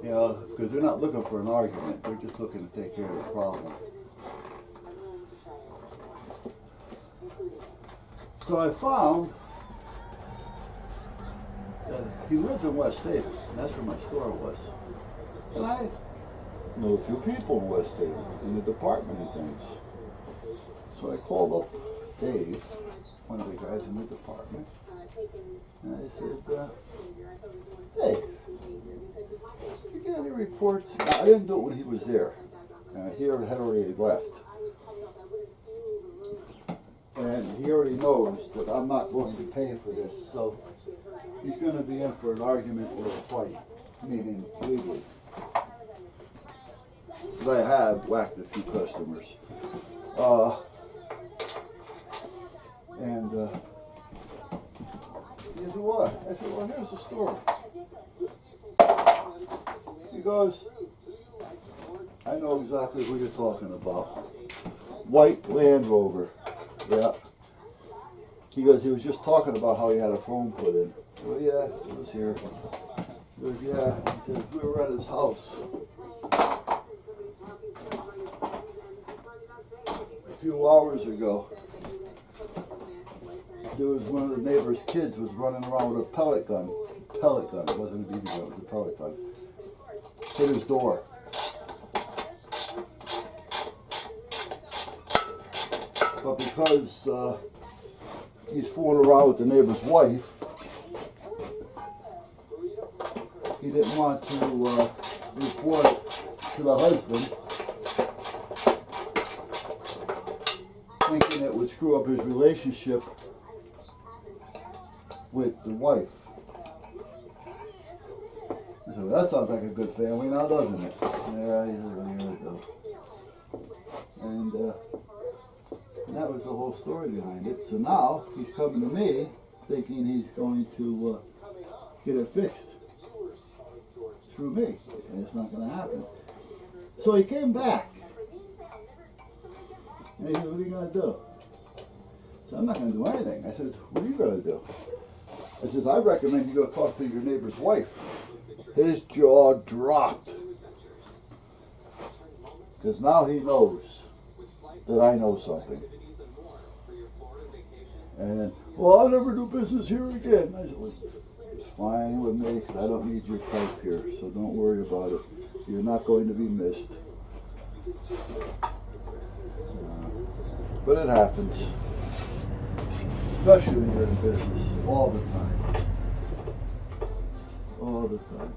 You know, because they're not looking for an argument, they're just looking to take care of the problem. So I found that he lived in West Haven, and that's where my store was. And I know a few people in West Haven, in the department and things. So I called up Dave, one of the guys in the department, and I said, hey, did you get any reports? Now, I didn't do it when he was there. He had already left. And he already knows that I'm not going to pay for this, so he's going to be in for an argument or a fight, meaning legally. But I have whacked a few customers. He said, what? I said, well, here's the story. He goes, I know exactly who you're talking about. White Land Rover. Yeah. He goes, he was just talking about how he had a phone put in. Oh yeah, it was here. He goes, yeah. He says, we were at his house a few hours ago. There was one of the neighbor's kids was running around with a pellet gun. Pellet gun. It wasn't a BB gun, it was a pellet gun. Hit his door. But because he's fooling around with the neighbor's wife, he didn't want to report it to the husband, thinking it would screw up his relationship with the wife. So that sounds like a good family now, doesn't it? Yeah, he's a really good. And that was the whole story behind it. So now he's coming to me thinking he's going to get it fixed through me, and it's not going to happen. So he came back, and he said, what are you going to do? So I'm not going to do anything. I said, what are you going to do? I said, I recommend you go talk to your neighbor's wife. His jaw dropped, because now he knows that I know something. And, well, I'll never do business here again. I said, well, it's fine with me, because I don't need your type here, so don't worry about it. You're not going to be missed. But it happens, especially when you're in business, all the time. All the time.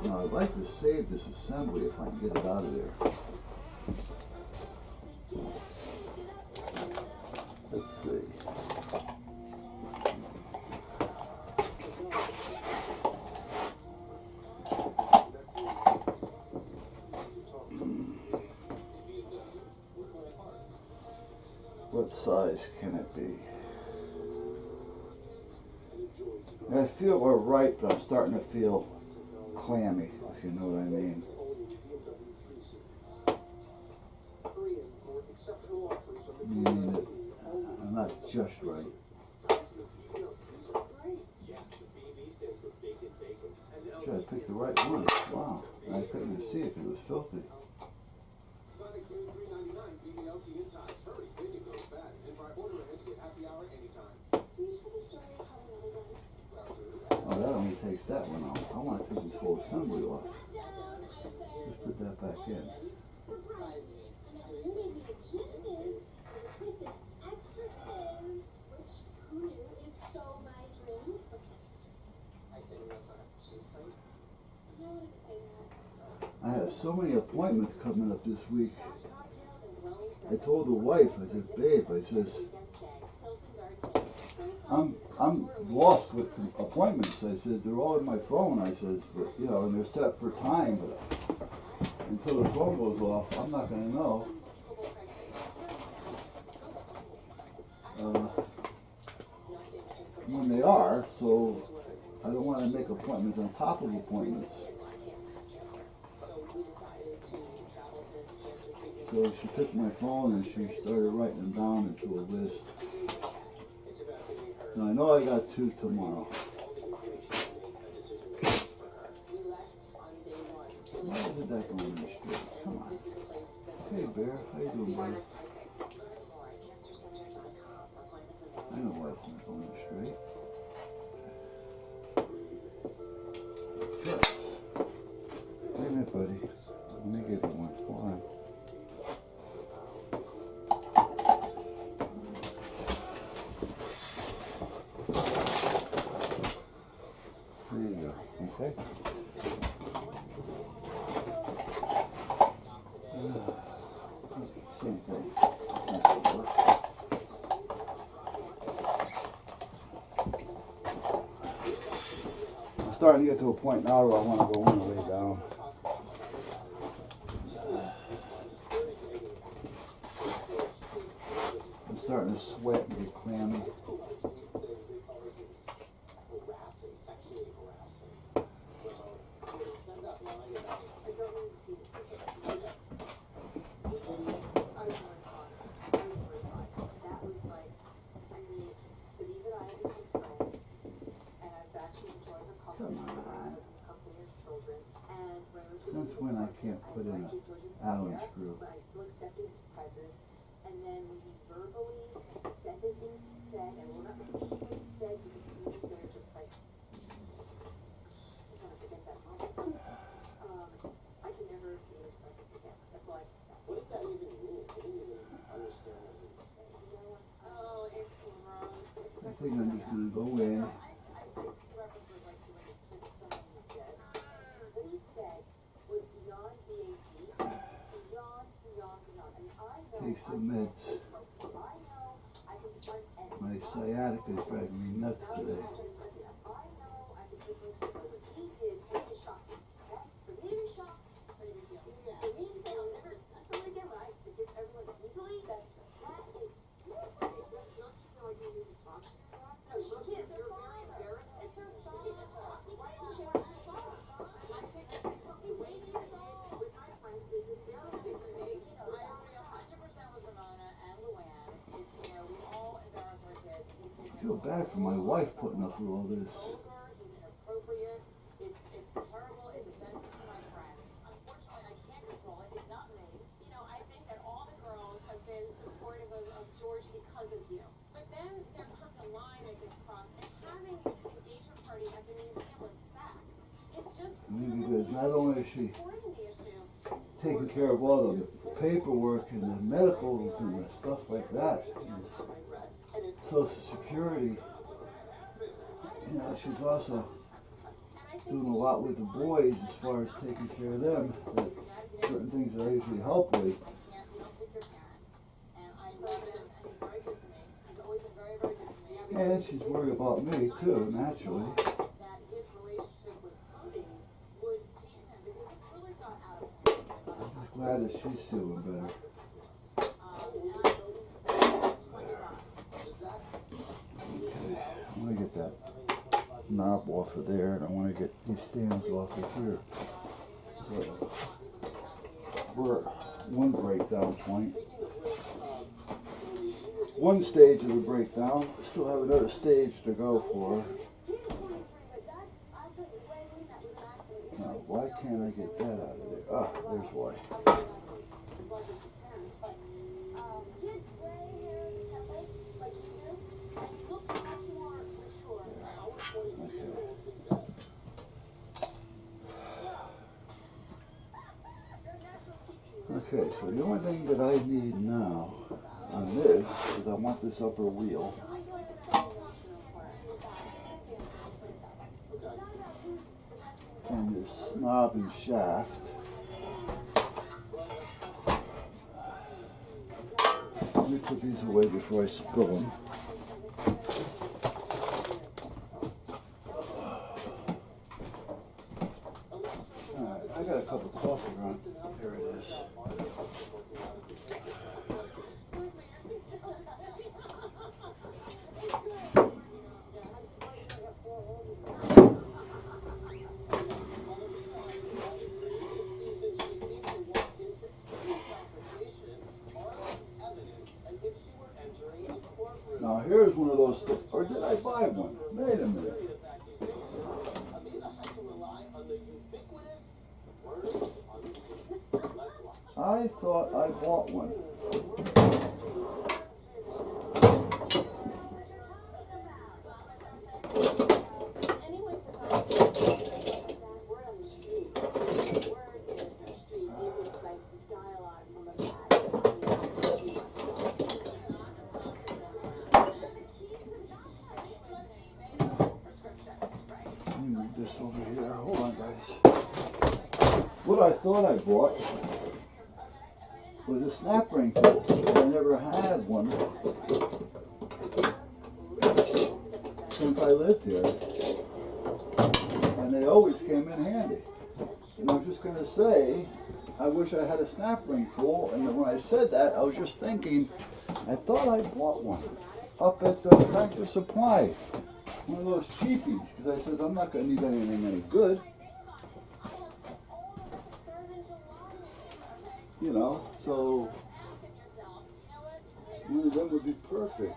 Now, I'd like to save this assembly if I can get it out of there. Let's see. What size can it be? I feel we're right, but I'm starting to feel clammy, if you know what I mean. Meaning that I'm not just right. Sure, I picked the right one. Wow. I couldn't even see it because it was filthy. Oh, that only takes that one off. I want to take this whole assembly off. Just put that back in. I have so many appointments coming up this week. I told the wife, I said, babe, I says, I'm lost with appointments. I said, they're all in my phone. I said, but, you know, and they're set for time, but until the phone goes off, I'm not going to know. When they are, so I don't want to make appointments on top of appointments. So she took my phone and she started writing them down into a list. And I know I got 2 tomorrow. Bear. How you doing, buddy? I know why it's not going straight. Yes. Wait a minute, buddy. Let me give you one. Hold on. There you go. Okay. Same thing. I'm starting to get to a point now where I want to go in and lay down. I'm starting to sweat and get clammy. Since when I can't put in an Allen screw? And then we verbally said the things he said, and we're not repeating what he said because to me they're just like, just want to forget that moment. I can never be in his presence again. That's all I can say. What does that even mean? I didn't even understand what he was saying. You know what? Oh, it's gross. I think I'm just going to go in. Take some meds. My sciatica is driving me nuts today. I feel bad for my wife putting up with all this. It's terrible, it's offensive to my friends. Unfortunately, I can't control it. It's not me. You know, I think that all the girls have been supportive of George because of you. But then there comes a line that gets crossed, and having an engagement party at the museum of Saks, it's just Because not only is she supporting the issue. taking care of all the paperwork and the medicals and the stuff like that, and Social Security, you know, she's also doing a lot with the boys as far as taking care of them. But certain things that I usually help with. And she's worried about me too, naturally. I'm glad that she's feeling better. Okay, I want to get that knob off of there, and I want to get these stands off of here. So we're at one breakdown point. One stage of the breakdown. We still have another stage to go for. Now, why can't I get that out of there? Ah, there's why. Okay, so the only thing that I need now on this is I want this upper wheel. And this knob and shaft. Let me put these away before I spill them. Alright, I got a cup of coffee on. There it is. Now here's one of those things, or did I buy one? Wait a minute. I I thought I bought one. Let me move this over here. Hold on, guys. What I thought I bought was a snap ring tool. I never had one since I lived here, and they always came in handy. And I was just going to say, I wish I had a snap ring tool, and then when I said that, I was just thinking, I thought I bought one up at the Tractor Supply, one of those cheapies, because I says I'm not going to need anything any good. You know, so one of them would be perfect.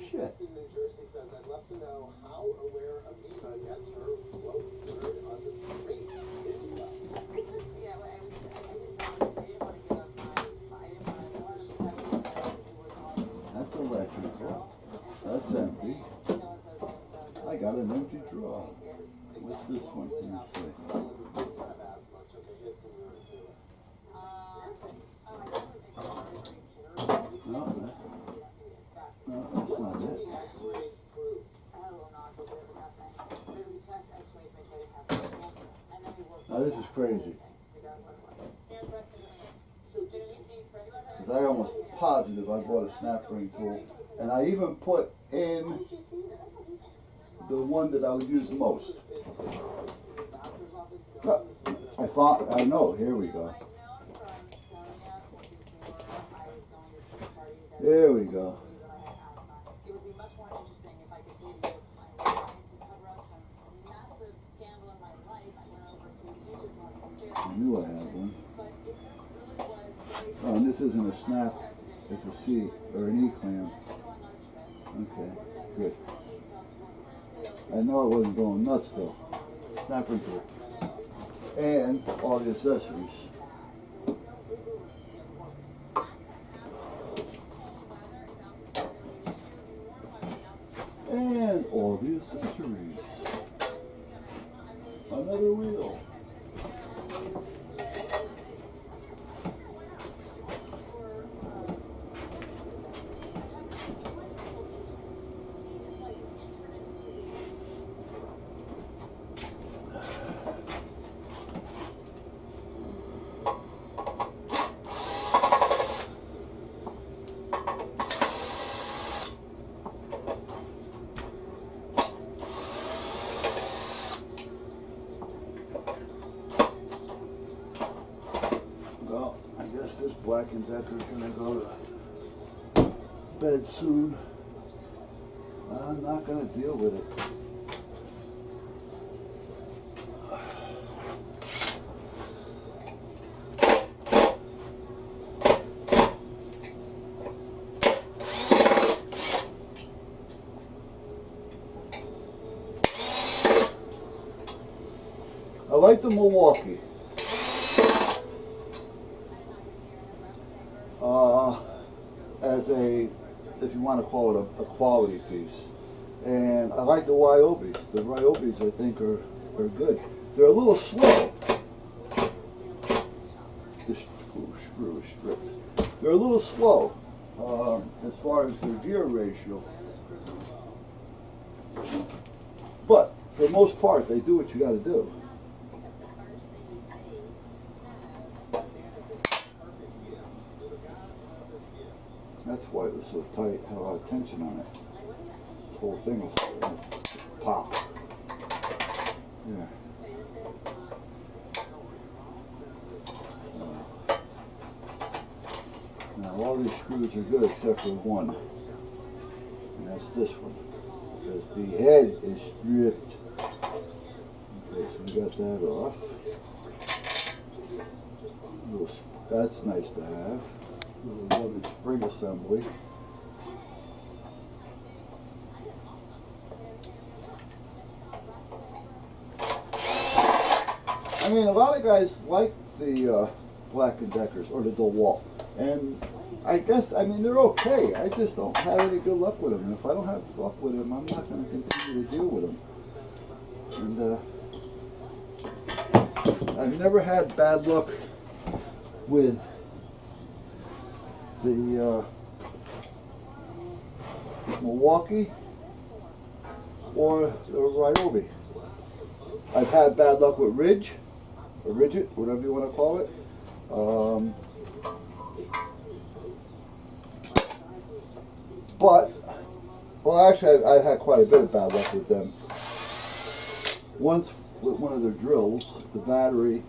Shit. New Jersey says, I'd love to know how or where Aviva gets her quote word on the street. That's electrical. That's empty. I got an empty drawer. What's this one? Let me see. No, that's not it. Now this is crazy. Because I almost positive I bought a snap ring tool, and I even put in the one that I would use most. I know, here we go. There we go. I knew I had one. Oh, and this isn't a snap, it's a C or an E clamp. Okay, good. I know I wasn't going nuts though. Snap ring tool. And all the accessories. And all the accessories. Another wheel. Well, I guess this Black & Decker's gonna go to bed soon. I'm not gonna deal with it. I like the Milwaukee. As a, if you want to call it a quality piece. And I like the Ryobis. The Ryobis I think are good. They're a little slow. This screw is stripped. They're a little slow as far as their gear ratio. But for the most part, they do what you got to do. That's why it was so tight, had a lot of tension on it. This whole thing was pop. Yeah. Now all these screws are good except for one. And that's this one. Because the head is stripped. Okay, so we got that off. That's nice to have. Little rubber spring assembly. mean, a lot of guys like the Black & Deckers or the DeWalt, and I guess, I mean, they're okay. I just don't have any good luck with them. And if I don't have luck with them, I'm not going to continue to deal with them. And I've never had bad luck with the Milwaukee or the Ryobi. I've had bad luck with Ridge, or Ridget, whatever you want to call it. But, well, actually, I've had quite a bit of bad luck with them. Once with one of their drills, the battery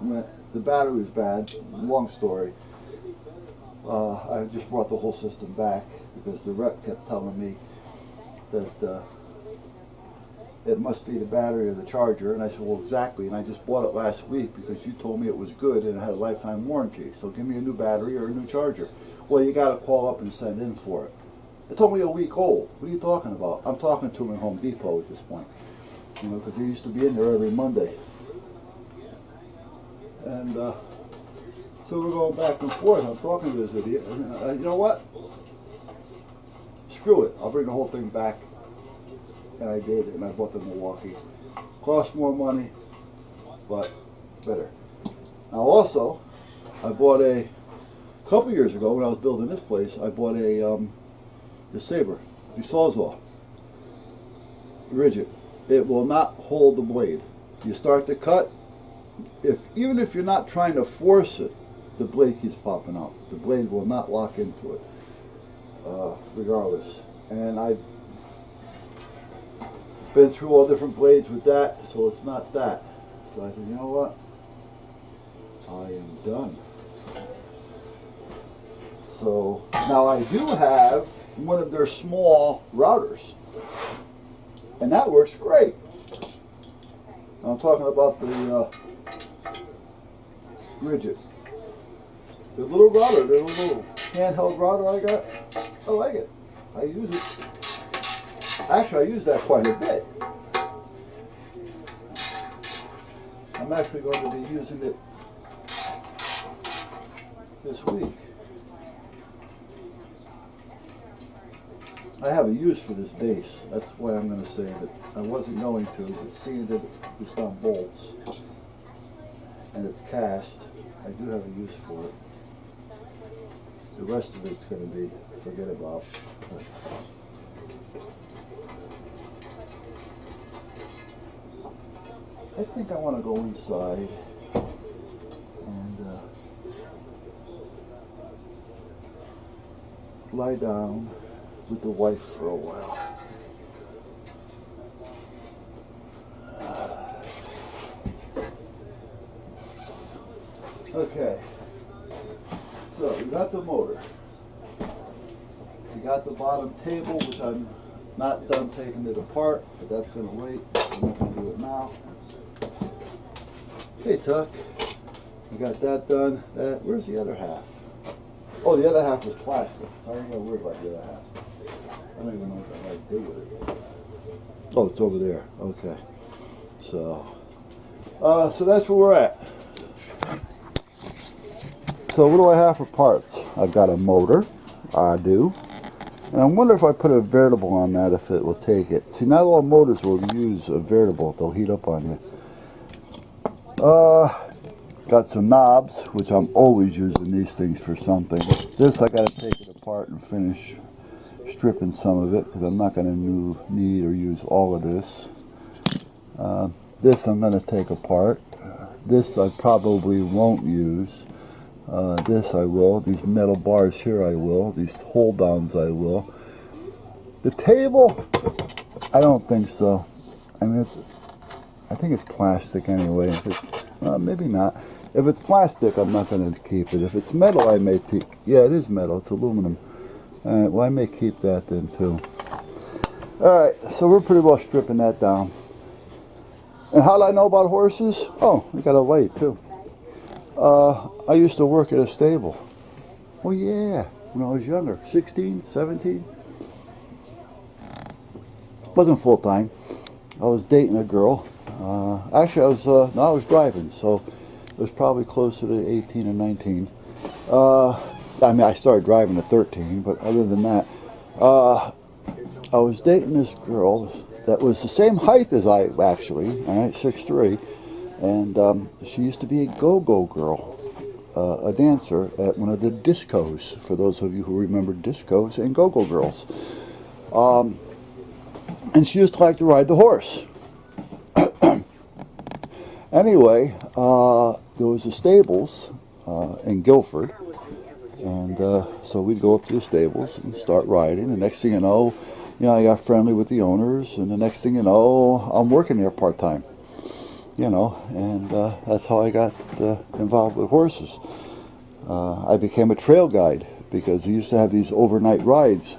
was bad. Long story. I just brought the whole system back because the rep kept telling me that it must be the battery or the charger, and I said, well, exactly, and I just bought it last week because you told me it was good and it had a lifetime warranty, so give me a new battery or a new charger. Well, you got to call up and send in for it. It's only a week old. What are you talking about? I'm talking to them in Home Depot at this point, you know, because they used to be in there every Monday. And so we're going back and forth. I'm talking to this idiot. You know what? Screw it. I'll bring the whole thing back. And I did, and I bought the Milwaukee. Cost more money, but better. Now also, I bought a couple years ago when I was building this place, I bought the Saber, the Sawzall, rigid. It will not hold the blade. You start to cut, even if you're not trying to force it, the blade keeps popping out. The blade will not lock into it, regardless. And I've been through all different blades with that, so it's not that. So I said, you know what? I am done. So now I do have one of their small routers, and that works great. I'm talking about the Ridget. The little router, the little handheld router I got. I like it. I use it. Actually, I use that quite a bit. I'm actually going to be using it this week. I have a use for this base. That's why I'm going to say that I wasn't going to, but seeing that it's on bolts and it's cast, I do have a use for it. The rest of it's going to be forget about. I think I want to go inside and lie down with the wife for a while. Okay, so we got the motor. We got the bottom table, which I'm not done taking it apart, but that's going to wait. I'm not going to do it now. Hey Tuck, we got that done. Where's the other half? Oh, the other half was plastic, so I ain't gonna worry about the other half. I don't even know what I might do with it. Oh, it's over there. Okay. So that's where we're at. So what do I have for parts? I've got a motor. I do. And I wonder if I put a variable on that, if it will take it. See, not all motors will use a variable. They'll heat up on you. Got some knobs, which I'm always using these things for something. This I got to take it apart and finish stripping some of it because I'm not going to need or use all of this. This I'm going to take apart. This I probably won't use. This I will. These metal bars here I will. These hold downs I will. The table, I don't think so. I mean, I think it's plastic anyway. If it's, maybe not. If it's plastic, I'm not going to keep it. If it's metal, I may keep. Yeah, it is metal. It's aluminum. All right, well, I may keep that then too. All right, so we're pretty well stripping that down. And how do I know about horses? Oh, we got a light too. I used to work at a stable. Oh yeah, when I was younger, 16, 17. Wasn't full time. I was dating a girl. Actually, I was driving, so it was probably closer to 18 or 19. I mean, I started driving at 13, but other than that, I was dating this girl that was the same height as I, actually, all right, 6'3", and she used to be a go-go girl, a dancer at one of the discos, for those of you who remember discos and go-go girls. And she used to like to ride the horse. Anyway, there was a stables in Guilford, and so we'd go up to the stables and start riding. The next thing you know, I got friendly with the owners, and the next thing you know, I'm working there part-time, and that's how I got involved with horses. I became a trail guide because we used to have these overnight rides.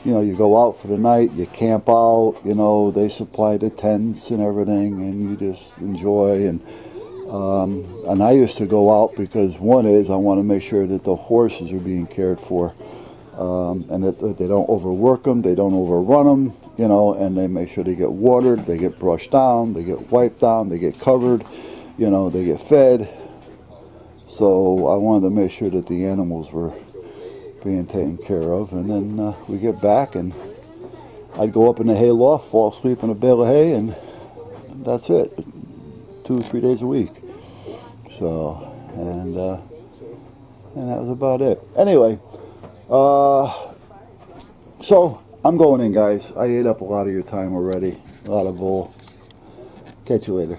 You go out for the night, you camp out, they supply the tents and everything, and you just enjoy. And I used to go out because one is I want to make sure that the horses are being cared for, and that they don't overwork them, they don't overrun them, and they make sure they get watered, they get brushed down, they get wiped down, they get covered, they get fed. So I wanted to make sure that the animals were being taken care of, and then we get back, and I'd go up in the hay loft, fall asleep in a bale of hay, and that's it. 2 or 3 days a week. So, and that was about it. Anyway, so I'm going in, guys. I ate up a lot of your time already. A lot of bull. Catch you later.